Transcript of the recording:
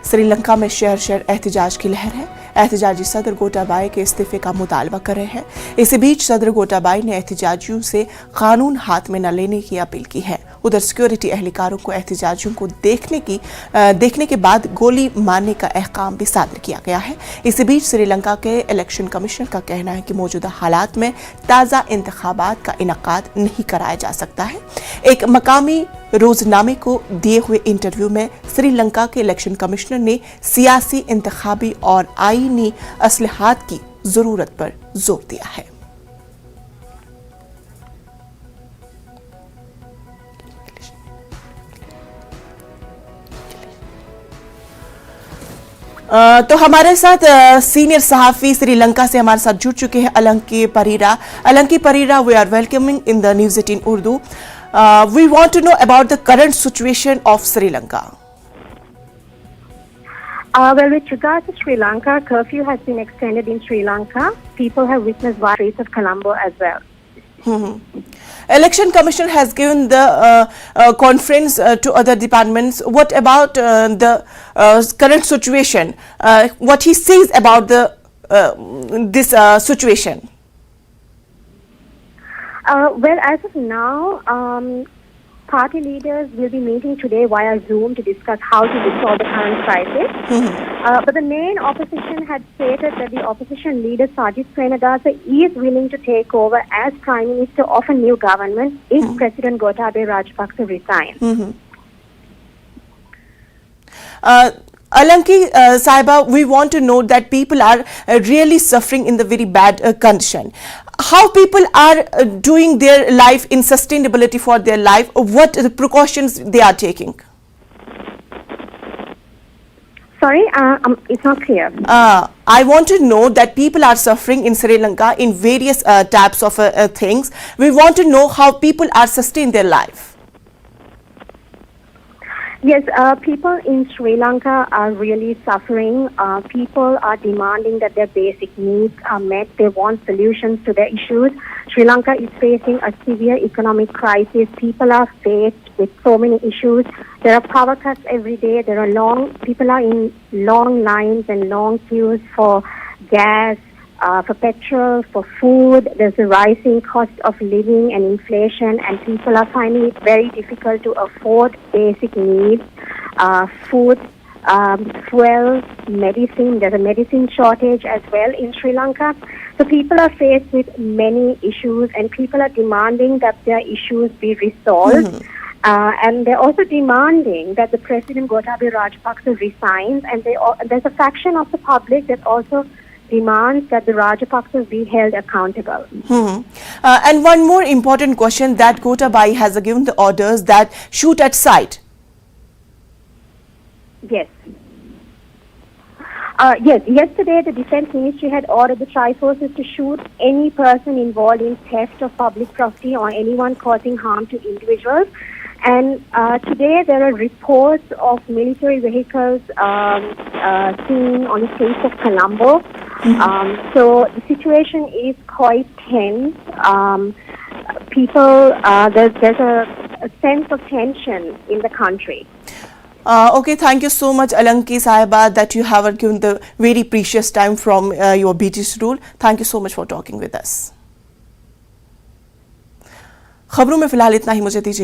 श्रीलंका में शहर शहर एहतजाज की लहर है। एहतजाजी सदर गोटाबाया के इस्तीफे का मुतालबा कर रहे हैं। इसी बीच सदर गोटाबाया ने एहतजाजियों से कानून हाथ में न लेने की अपील की है। उधर सिक्योरिटी एहलकारों को एहतजाजियों को देखने के बाद गोली मारने का अहकाम भी सादर किया गया है। इसी बीच श्रीलंका के इलेक्शन कमिश्नर का कहना है कि मौजूदा हालात में ताज़ा इंतखाबात का इनकाद नहीं कराया जा सकता है। एक मकामी रोजनामे को दिए हुए इंटरव्यू में श्रीलंका के इलेक्शन कमिश्नर ने सियासी, इंतखाबी और आईनी असलहात की जरूरत पर जोर दिया है। तो हमारे साथ सीनियर सहाफी श्रीलंका से हमारे साथ जुड़ चुके हैं अलंकी परीरा, we are welcoming in the news 18 Urdu. We want to know about the current situation of Sri Lanka. Well, with regard to Sri Lanka, curfew has been extended in Sri Lanka. People have witnessed violence of Colombo as well. Election Commission has given the conference to other departments. What about the current situation? What he says about this situation? Well, as of now, party leaders will be meeting today via Zoom to discuss how to resolve the current crisis. But the main opposition had stated that the opposition leader Sajid Prenadasa is willing to take over as Prime Minister of a new government if President Gotabaya Rajapaksa resigns. Alanki Saiba, we want to know that people are really suffering in the very bad condition. How people are doing their life in sustainability for their life? What the precautions they are taking? Sorry, it's not clear. I want to know that people are suffering in Sri Lanka in various types of things. We want to know how people are sustaining their life. Yes, people in Sri Lanka are really suffering. People are demanding that their basic needs are met. They want solutions to their issues. Sri Lanka is facing a severe economic crisis. People are faced with so many issues. There are power cuts every day. People are in long lines and long queues for gas, for petrol, for food. There's a rising cost of living and inflation, and people are finding it very difficult to afford basic needs, food, fuel, medicine. There's a medicine shortage as well in Sri Lanka. So people are faced with many issues, and people are demanding that their issues be resolved. And they're also demanding that the President Gotabaya Rajapaksa resigns, and there's a faction of the public that also demands that the Rajapaksas be held accountable. And one more important question, that Gotabaya has given the orders that shoot at sight. Yes. Yes, yesterday the Defence Ministry had ordered the Tri-Forces to shoot any person involved in theft of public property or anyone causing harm to individuals. And today there are reports of military vehicles seen on the streets of Colombo. So the situation is quite tense. There's a sense of tension in the country. Okay, thank you so much, Alanki Sahiba, that you have given the very precious time from your busy schedule. Thank you so much for talking with us. खबरों में फिलहाल इतना ही, मुझे दीजिए।